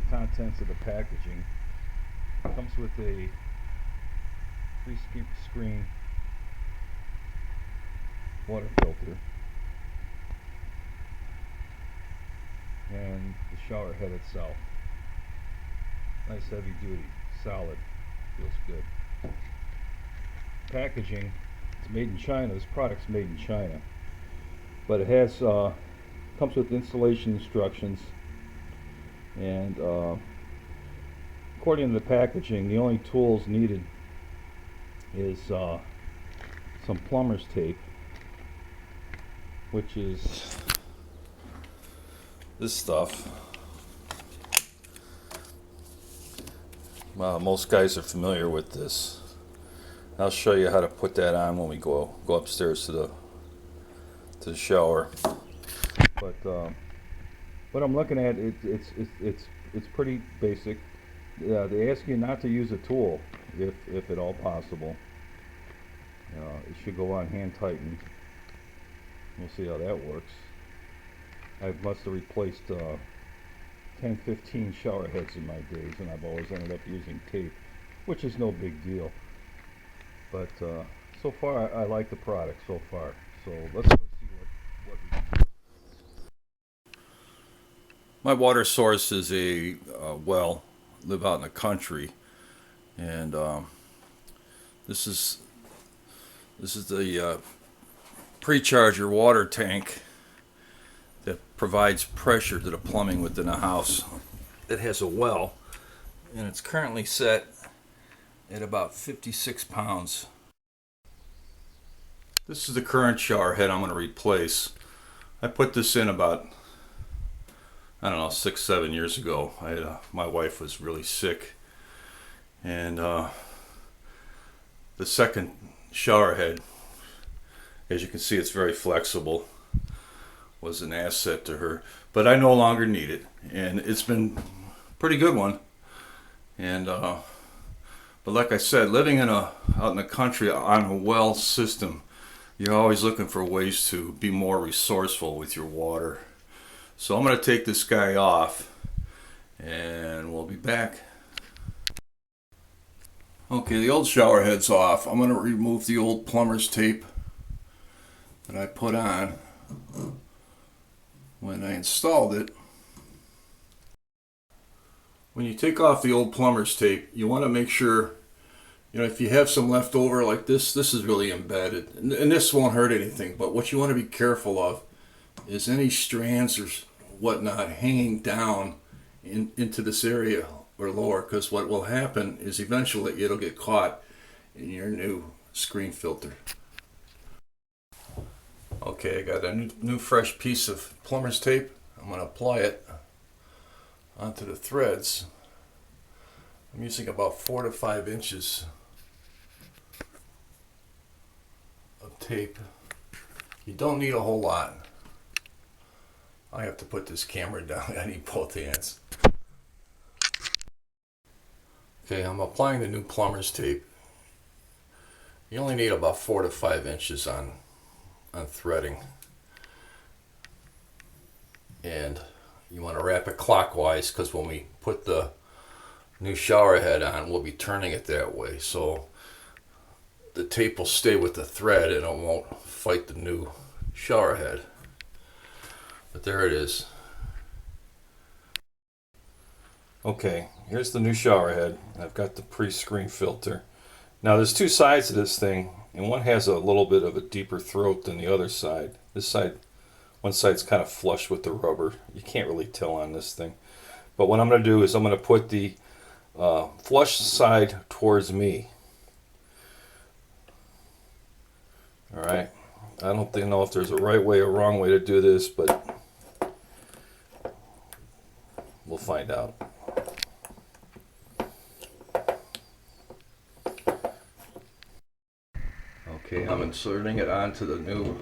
contents of the packaging. It comes with a pre-screen water filter and the shower head itself. Nice heavy duty, solid, feels good. Packaging, it's made in China. This product's made in China, but it has comes with installation instructions, and according to the packaging, the only tools needed is some plumber's tape, which is this stuff. Most guys are familiar with this. I'll show you how to put that on when we go upstairs to the shower. But what I'm looking at, it's pretty basic. They ask you not to use a tool if at all possible. It should go on hand tightened. We'll see how that works. I must have replaced 10, 15 shower heads in my days, and I've always ended up using tape, which is no big deal. But so far, I like the product so far. So let's go see what we can do. My water source is a well. Live out in the country, and this is the pre-charger water tank that provides pressure to the plumbing within a house. It has a well, and it's currently set at about 56 pounds. This is the current shower head I'm going to replace. I put this in about, I don't know, 6-7 years ago. My wife was really sick, and the second shower head, as you can see, it's very flexible, was an asset to her, but I no longer need it, and it's been a pretty good one. And but like I said, living out in the country on a well system, you're always looking for ways to be more resourceful with your water. So I'm going to take this guy off, and we'll be back. Okay, the old shower head's off. I'm going to remove the old plumber's tape that I put on when I installed it. When you take off the old plumber's tape, you want to make sure, if you have some left over like this is really embedded, and this won't hurt anything, but what you want to be careful of is any strands or whatnot hanging down into this area or lower, because what will happen is eventually it'll get caught in your new screen filter. Okay, I got a new fresh piece of plumber's tape. I'm going to apply it onto the threads. I'm using about 4 to 5 inches of tape. You don't need a whole lot. I have to put this camera down. I need both hands. Okay, I'm applying the new plumber's tape. You only need about 4 to 5 inches on threading. And you want to wrap it clockwise, because when we put the new shower head on, we'll be turning it that way. So the tape will stay with the thread and it won't fight the new shower head. But there it is. Okay, here's the new shower head. I've got the pre-screen filter. Now there's two sides to this thing, and one has a little bit of a deeper throat than the other side. This side, one side's kind of flush with the rubber. You can't really tell on this thing. But what I'm going to do is I'm going to put the flush side towards me. Alright, I don't know if there's a right way or wrong way to do this, but we'll find out. Okay, I'm inserting it onto the new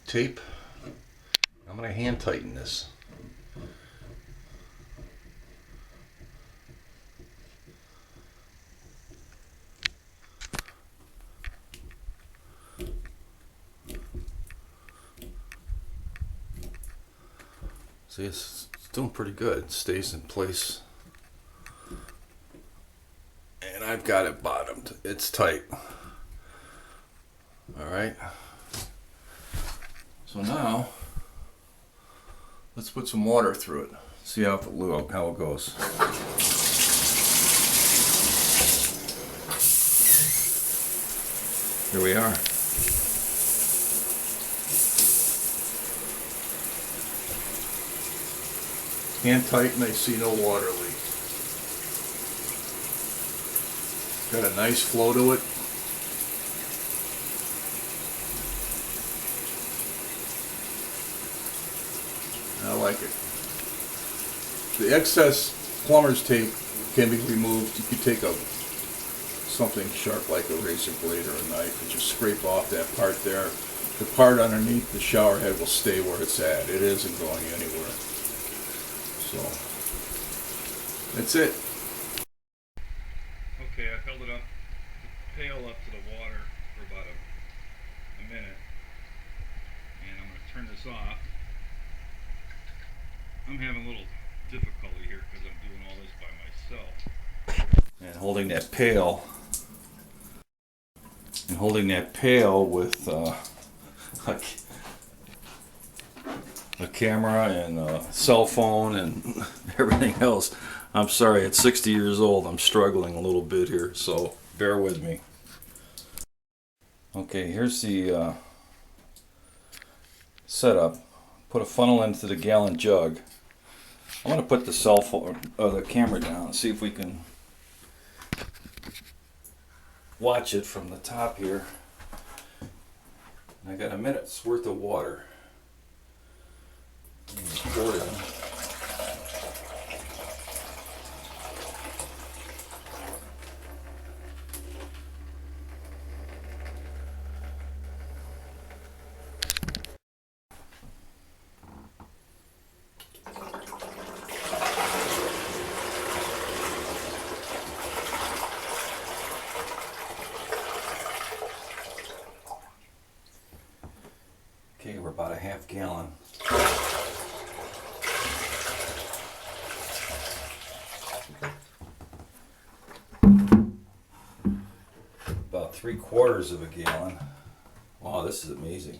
tape. I'm going to hand tighten this. See, it's doing pretty good. It stays in place. And I've got it bottomed. It's tight. Alright. So now, let's put some water through it. See how it goes. Here we are. Hand tighten, I see no water leak. Got a nice flow to it. I like it. The excess plumber's tape can be removed. You can take something sharp like a razor blade or a knife and just scrape off that part there. The part underneath the shower head will stay where it's at. It isn't going anywhere. So, that's it. Okay, I've held it up, the pail up to the water for about a minute. And I'm going to turn this off. I'm having a little difficulty here because I'm doing all this by myself. And holding that pail with a camera and a cell phone and everything else. I'm sorry, at 60 years old, I'm struggling a little bit here, so bear with me. Okay, here's the setup. Put a funnel into the gallon jug. I'm going to put the cell phone or the camera down and see if we can watch it from the top here. I got a minute's worth of water. Pour it in. Okay, we're about a half gallon. About 3/4 of a gallon. Wow, this is amazing.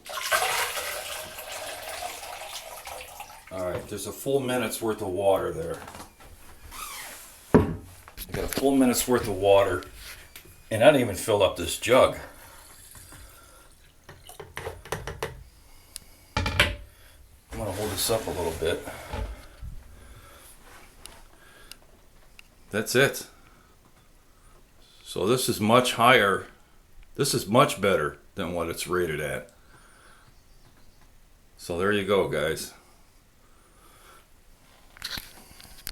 Alright, there's a full minute's worth of water there. I got a full minute's worth of water, and I didn't even fill up this jug. I'm going to hold this up a little bit. That's it. So this is much higher. This is much better than what it's rated at. So there you go, guys.